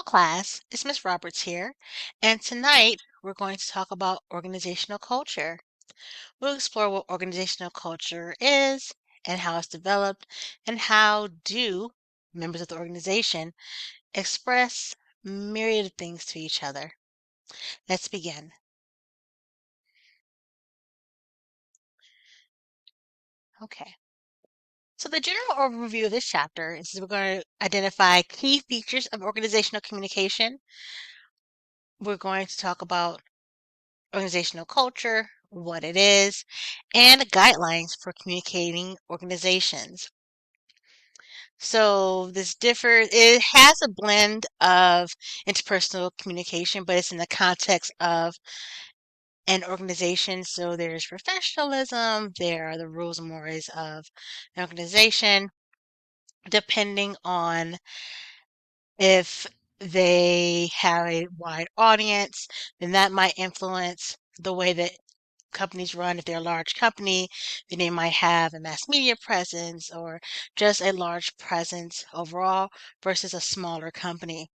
Hello, class. It's Miss Roberts here, and tonight we're going to talk about organizational culture. We'll explore what organizational culture is and how it's developed, and how do members of the organization express myriad of things to each other. Let's begin. Okay. So the general overview of this chapter is we're going to identify key features of organizational communication. We're going to talk about organizational culture, what it is, and guidelines for communicating organizations. So it has a blend of interpersonal communication, but it's in the context of an organization. So there's professionalism, there are the rules and mores of an organization, depending on if they have a wide audience, then that might influence the way that companies run. If they're a large company, then they might have a mass media presence or just a large presence overall versus a smaller company.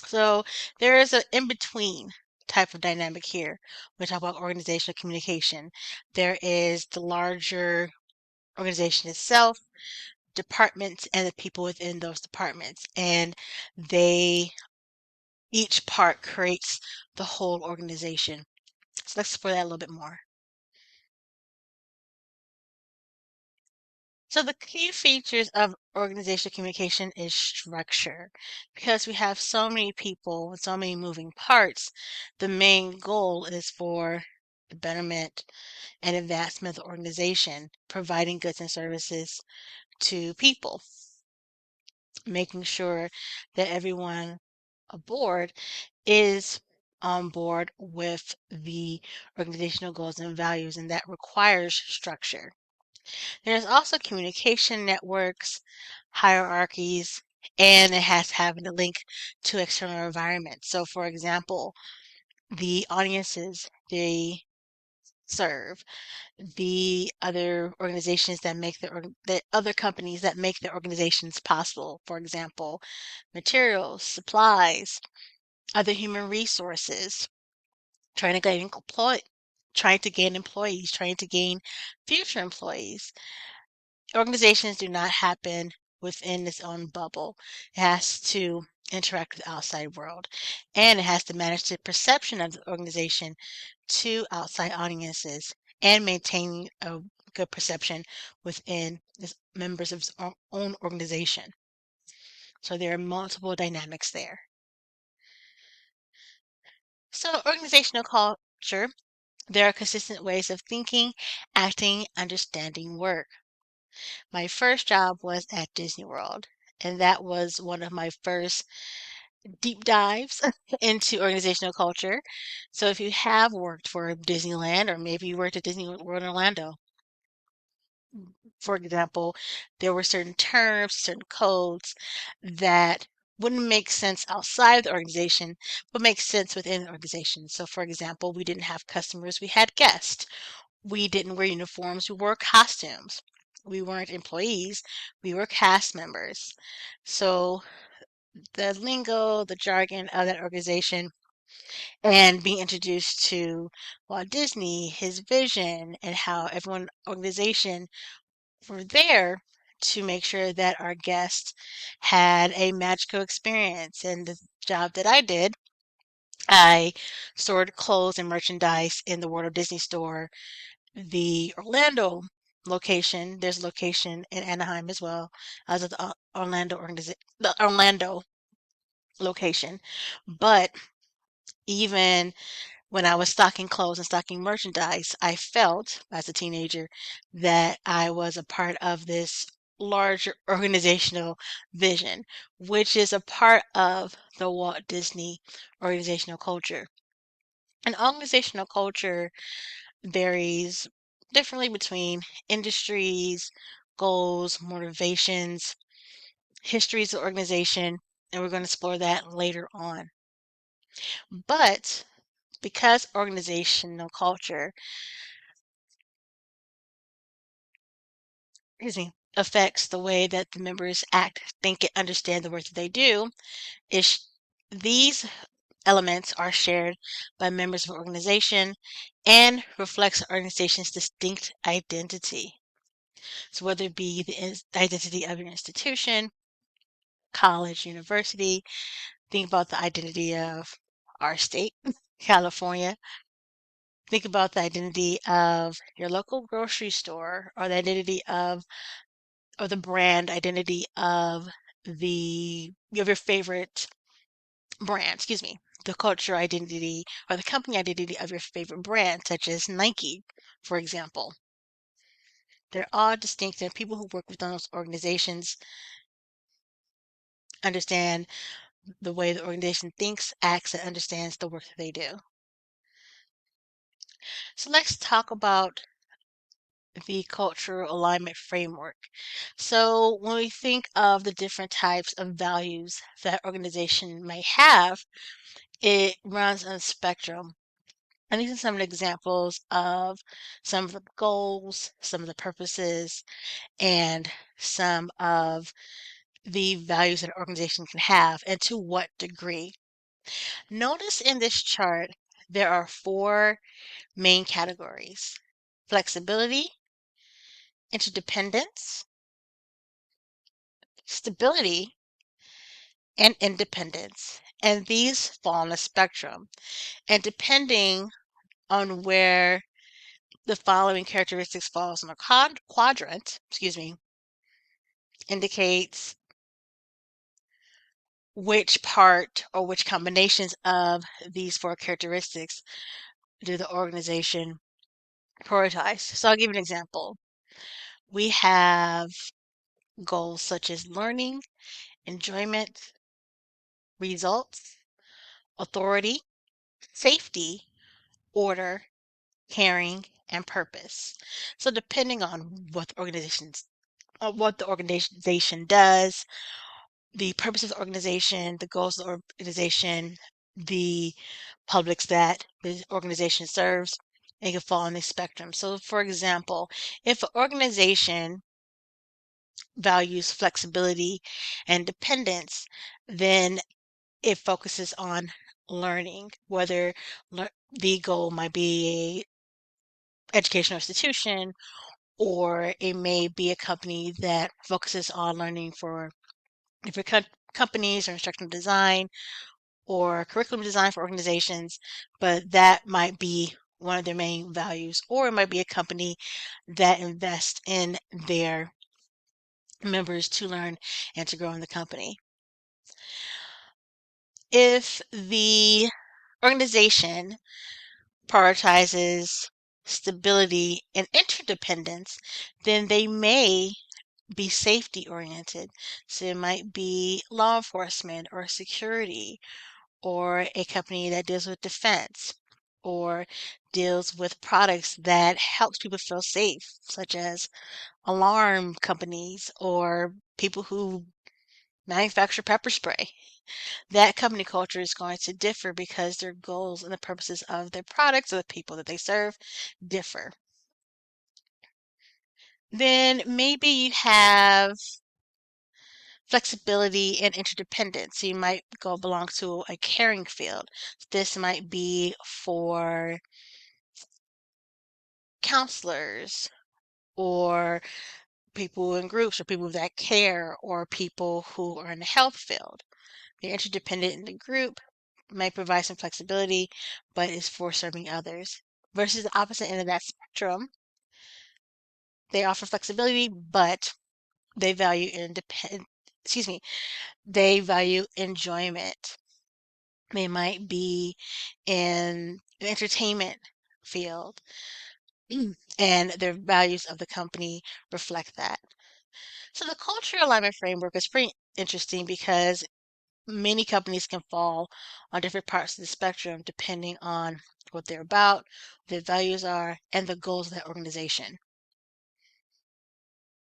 So there is an in-between type of dynamic here when we talk about organizational communication. There is the larger organization itself, departments, and the people within those departments. And they each part creates the whole organization. So let's explore that a little bit more. So the key features of organizational communication is structure. Because we have so many people and so many moving parts, the main goal is for the betterment and advancement of the organization, providing goods and services to people, making sure that everyone aboard is on board with the organizational goals and values, and that requires structure. There's also communication networks, hierarchies, and it has having a link to external environments. So, for example, the audiences they serve, the other organizations that the other companies that make the organizations possible. For example, materials, supplies, other human resources, trying to gain employees, trying to gain future employees. Organizations do not happen within its own bubble. It has to interact with the outside world, and it has to manage the perception of the organization to outside audiences and maintain a good perception within its members of its own organization. So there are multiple dynamics there. So organizational culture, there are consistent ways of thinking, acting, understanding work. My first job was at Disney World, and that was one of my first deep dives into organizational culture. So if you have worked for Disneyland, or maybe you worked at Disney World in Orlando, for example, there were certain terms, certain codes that wouldn't make sense outside the organization, but make sense within the organization. So, for example, we didn't have customers, we had guests. We didn't wear uniforms, we wore costumes. We weren't employees, we were cast members. So the lingo, the jargon of that organization, and being introduced to Walt Disney, his vision, and how everyone organization were there to make sure that our guests had a magical experience. And the job that I did, I stored clothes and merchandise in the World of Disney store. The Orlando location, there's a location in Anaheim as well. I was at the the Orlando location. But even when I was stocking clothes and stocking merchandise, I felt as a teenager that I was a part of this larger organizational vision, which is a part of the Walt Disney organizational culture. And organizational culture varies differently between industries, goals, motivations, histories of organization, and we're going to explore that later on. But because organizational culture, excuse me, affects the way that the members act, think, and understand the work that they do, is These elements are shared by members of an organization and reflects the organization's distinct identity. So whether it be the identity of your institution, college, university, think about the identity of our state, California. Think about the identity of your local grocery store or the identity of or the brand identity of your favorite brand, excuse me, the culture identity or the company identity of your favorite brand, such as Nike, for example. They're all distinct, and people who work within those organizations understand the way the organization thinks, acts, and understands the work that they do. So let's talk about the cultural alignment framework. So when we think of the different types of values that organization may have, it runs on a spectrum. And these are some of the examples of some of the goals, some of the purposes, and some of the values that an organization can have and to what degree. Notice in this chart, there are four main categories: flexibility, interdependence, stability, and independence. And these fall on a spectrum. And depending on where the following characteristics falls in a quadrant, excuse me, indicates which part or which combinations of these four characteristics do the organization prioritize. So I'll give you an example. We have goals such as learning, enjoyment, results, authority, safety, order, caring, and purpose. So depending on what the organization does, the purpose of the organization, the goals of the organization, the publics that the organization serves, it can fall on the spectrum. So for example, if an organization values flexibility and dependence, then it focuses on learning, whether the goal might be a educational institution, or it may be a company that focuses on learning for different companies or instructional design or curriculum design for organizations, but that might be one of their main values. Or it might be a company that invests in their members to learn and to grow in the company. If the organization prioritizes stability and interdependence, then they may be safety oriented. So it might be law enforcement or security, or a company that deals with defense or deals with products that helps people feel safe, such as alarm companies or people who manufacture pepper spray. That company culture is going to differ because their goals and the purposes of their products or the people that they serve differ. Then maybe you have flexibility and interdependence. So you might go belong to a caring field. This might be for counselors or people in groups or people that care or people who are in the health field. They're interdependent in the group, might provide some flexibility, but is for serving others. Versus the opposite end of that spectrum, they offer flexibility, but they value they value enjoyment. They might be in the entertainment field, and their values of the company reflect that. So the cultural alignment framework is pretty interesting because many companies can fall on different parts of the spectrum depending on what they're about, what their values are, and the goals of that organization.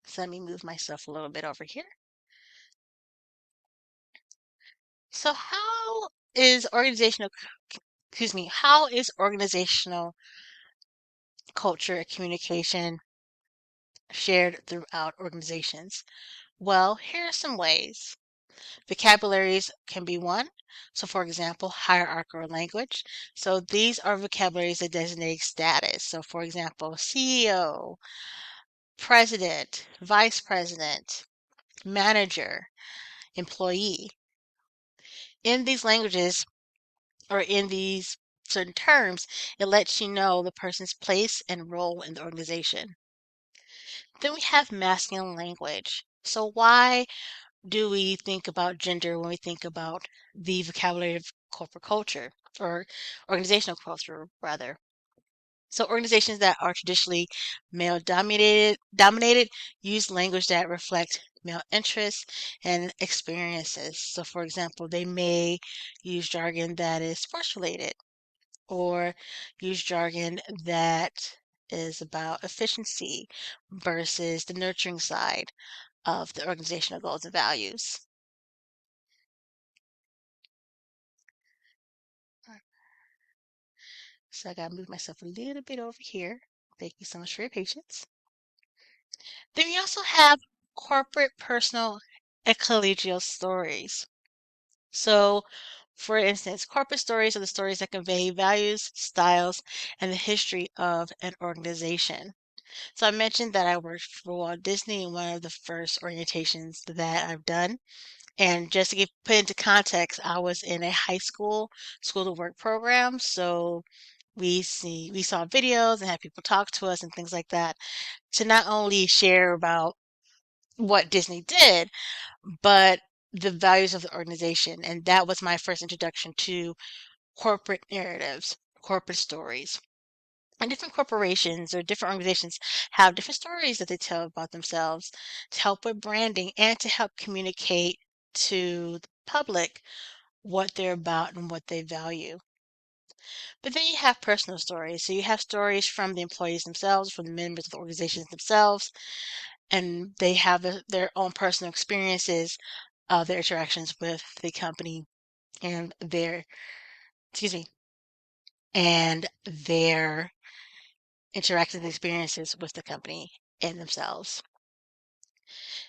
So let me move myself a little bit over here. So how is organizational culture and communication shared throughout organizations? Well, here are some ways. Vocabularies can be one. So, for example, hierarchical language. So, these are vocabularies that designate status. So, for example, CEO, president, vice president, manager, employee. In these languages or in these certain terms, it lets you know the person's place and role in the organization. Then we have masculine language. So, why do we think about gender when we think about the vocabulary of corporate culture or organizational culture rather? So organizations that are traditionally male dominated use language that reflect male interests and experiences. So for example, they may use jargon that is sports related or use jargon that is about efficiency versus the nurturing side of the organizational goals and values. So I gotta move myself a little bit over here. Thank you so much for your patience. Then we also have corporate, personal, and collegial stories. So, for instance, corporate stories are the stories that convey values, styles, and the history of an organization. So I mentioned that I worked for Walt Disney in one of the first orientations that I've done. And just to put into context, I was in a high school to work program. So we saw videos and had people talk to us and things like that to not only share about what Disney did, but the values of the organization. And that was my first introduction to corporate narratives, corporate stories. And different corporations or different organizations have different stories that they tell about themselves to help with branding and to help communicate to the public what they're about and what they value. But then you have personal stories. So you have stories from the employees themselves, from the members of the organizations themselves, and they have their own personal experiences of their interactions with the company and excuse me, and their interactions and experiences with the company and themselves.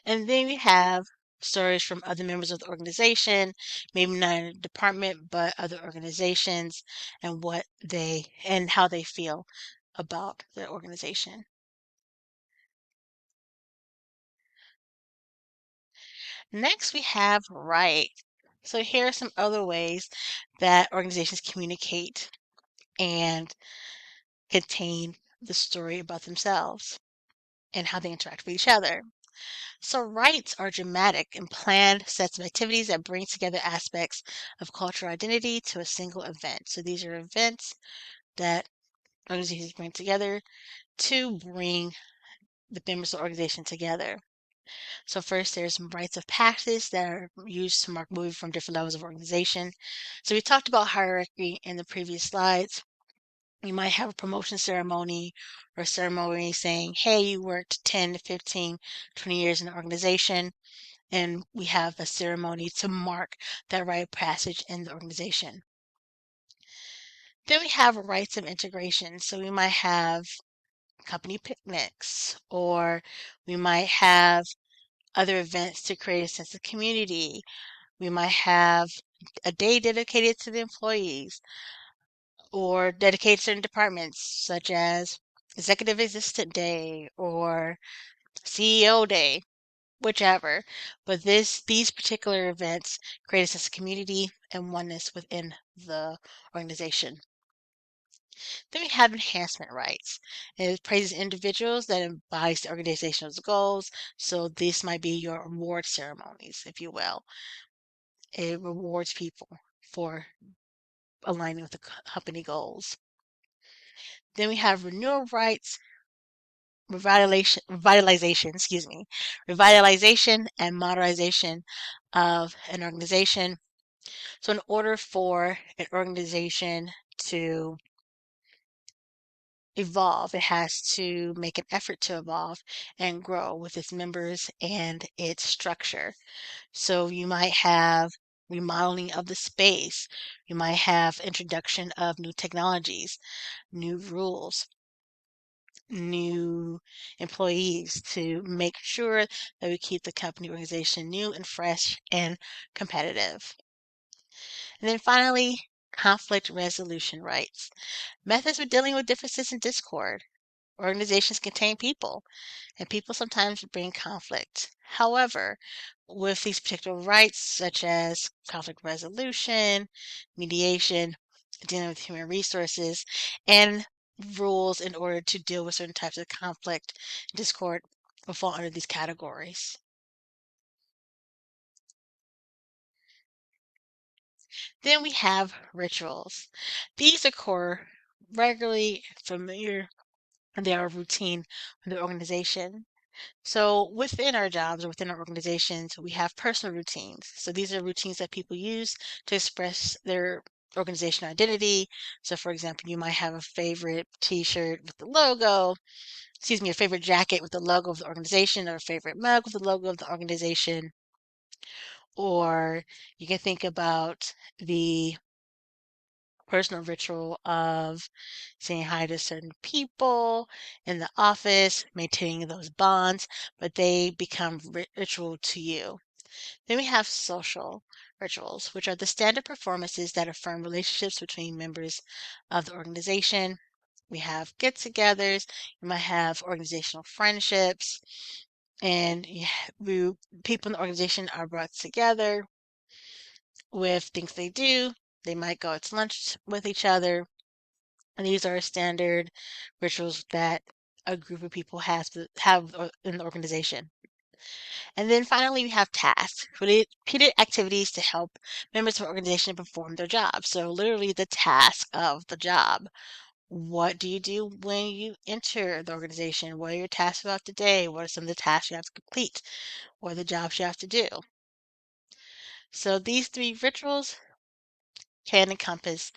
And then we have stories from other members of the organization, maybe not in a department, but other organizations and how they feel about the organization. Next, we have right. So here are some other ways that organizations communicate and contain the story about themselves and how they interact with each other. So rites are dramatic and planned sets of activities that bring together aspects of cultural identity to a single event. So these are events that organizations bring together to bring the members of the organization together. So first, there's some rites of passage that are used to mark movement from different levels of organization. So we talked about hierarchy in the previous slides. You might have a promotion ceremony or a ceremony saying, hey, you worked 10 to 15, 20 years in the organization. And we have a ceremony to mark that rite of passage in the organization. Then we have rites of integration. So we might have company picnics, or we might have other events to create a sense of community. We might have a day dedicated to the employees or dedicated to certain departments, such as Executive Assistant Day or CEO Day, whichever. But these particular events create a sense of community and oneness within the organization. Then we have enhancement rights. It praises individuals that embodies the organization's goals. So this might be your award ceremonies, if you will. It rewards people for aligning with the company goals. Then we have renewal rights, revitalization and modernization of an organization. So in order for an organization to evolve, it has to make an effort to evolve and grow with its members and its structure. So you might have remodeling of the space. You might have introduction of new technologies, new rules. new employees to make sure that we keep the company organization new and fresh and competitive. And then finally, conflict resolution rights. Methods for dealing with differences and discord. Organizations contain people, and people sometimes bring conflict. However, with these particular rights, such as conflict resolution, mediation, dealing with human resources, and rules in order to deal with certain types of conflict, discord, will fall under these categories. Then we have rituals. These occur regularly, familiar, and they are routine in the organization. So within our jobs or within our organizations, we have personal routines. So these are routines that people use to express their organizational identity. So for example, you might have a favorite t-shirt with the logo, excuse me, a favorite jacket with the logo of the organization, or a favorite mug with the logo of the organization. Or you can think about the personal ritual of saying hi to certain people in the office, maintaining those bonds, but they become ritual to you. Then we have social rituals, which are the standard performances that affirm relationships between members of the organization. We have get-togethers. You might have organizational friendships, and people in the organization are brought together with things they do. They might go out to lunch with each other. And these are standard rituals that a group of people has to have in the organization. And then finally, we have tasks, repeated activities to help members of the organization perform their job. So literally the task of the job. What do you do when you enter the organization? What are your tasks throughout the day? What are some of the tasks you have to complete? What are the jobs you have to do? So these three rituals can encompass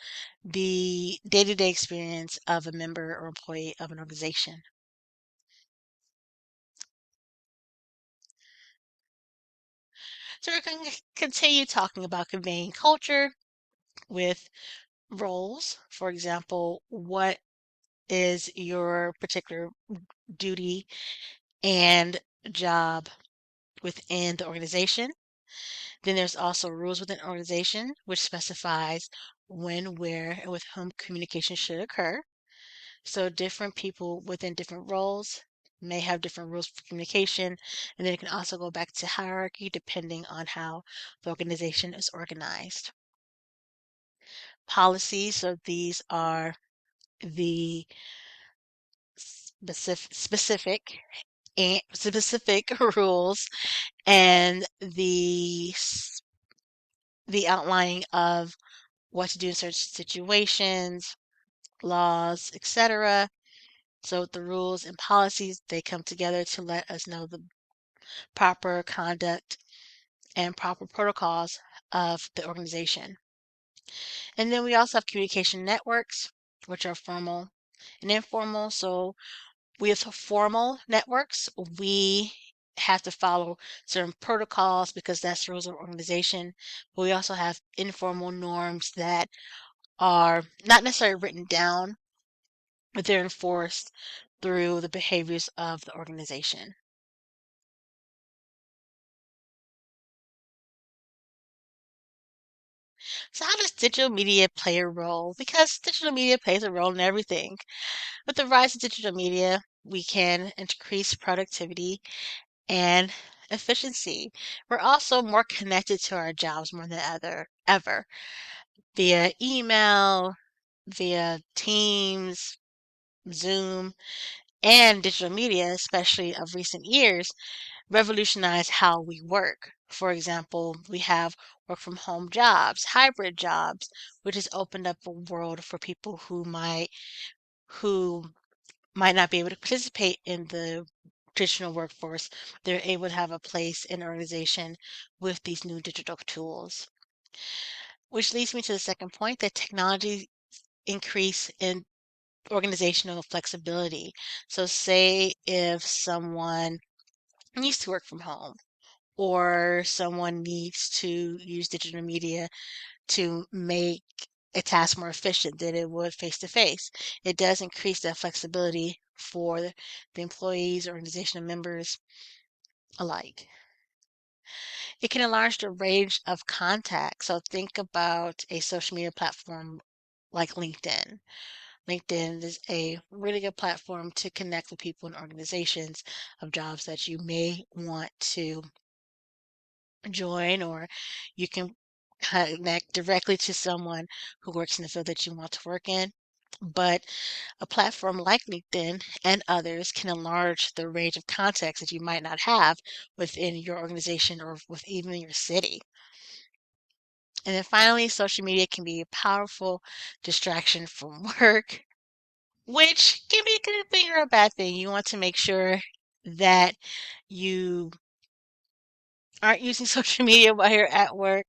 the day-to-day experience of a member or employee of an organization. So we're going to continue talking about conveying culture with roles. For example, what is your particular duty and job within the organization? Then there's also rules within an organization, which specifies when, where, and with whom communication should occur. So different people within different roles may have different rules for communication, and then it can also go back to hierarchy depending on how the organization is organized. Policies, so these are the specific rules and the outlining of what to do in certain situations, laws, etc. So the rules and policies, they come together to let us know the proper conduct and proper protocols of the organization. And then we also have communication networks, which are formal and informal. So with formal networks, we have to follow certain protocols because that's the rules of organization. But we also have informal norms that are not necessarily written down, but they're enforced through the behaviors of the organization. So how does digital media play a role? Because digital media plays a role in everything. With the rise of digital media, we can increase productivity and efficiency. We're also more connected to our jobs more than ever via email, via Teams, Zoom, and digital media, especially of recent years, revolutionized how we work. For example, we have work from home jobs, hybrid jobs, which has opened up a world for people who might not be able to participate in the traditional workforce. They're able to have a place in an organization with these new digital tools. Which leads me to the second point, that technology increase in organizational flexibility. So say if someone needs to work from home or someone needs to use digital media to make a task more efficient than it would face to face. It does increase that flexibility for the employees or organizational members alike. It can enlarge the range of contact. So think about a social media platform like LinkedIn. LinkedIn is a really good platform to connect with people and organizations of jobs that you may want to join, or you can connect directly to someone who works in the field that you want to work in. But a platform like LinkedIn and others can enlarge the range of contacts that you might not have within your organization or with even your city. And then finally, social media can be a powerful distraction from work, which can be a good thing or a bad thing. You want to make sure that you aren't using social media while you're at work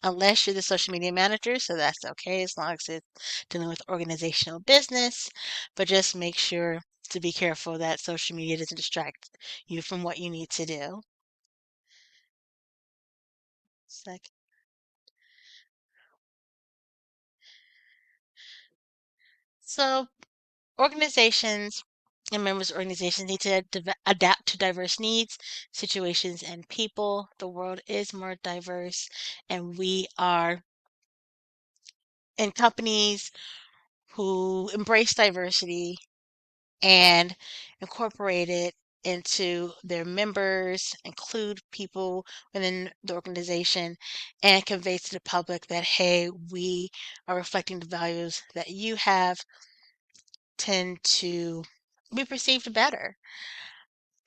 unless you're the social media manager, so that's okay as long as it's dealing with organizational business. But just make sure to be careful that social media doesn't distract you from what you need to do. Sec- So, organizations and members of organizations need to adapt to diverse needs, situations, and people. The world is more diverse, and we are in companies who embrace diversity and incorporate it into their members, include people within the organization, and convey to the public that, hey, we are reflecting the values that you have, tend to be perceived better.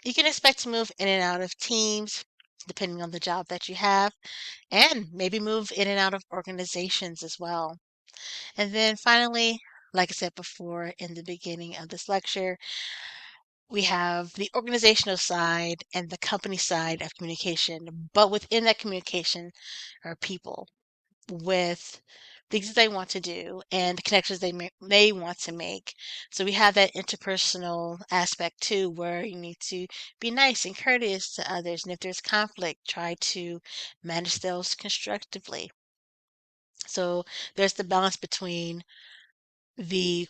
You can expect to move in and out of teams depending on the job that you have, and maybe move in and out of organizations as well. And then finally, like I said before in the beginning of this lecture, we have the organizational side and the company side of communication. But within that communication are people with things that they want to do and the connections they want to make. So we have that interpersonal aspect too, where you need to be nice and courteous to others. And if there's conflict, try to manage those constructively. So there's the balance between the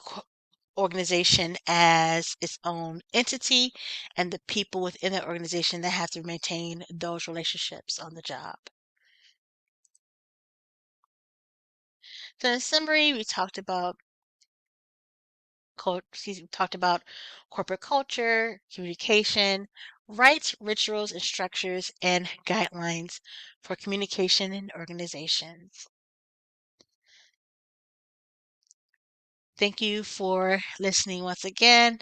organization as its own entity and the people within the organization that have to maintain those relationships on the job. So in summary, we talked about we talked about corporate culture, communication, rights, rituals, and structures, and guidelines for communication in organizations. Thank you for listening once again.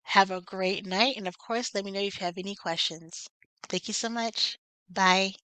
Have a great night, and of course, let me know if you have any questions. Thank you so much. Bye.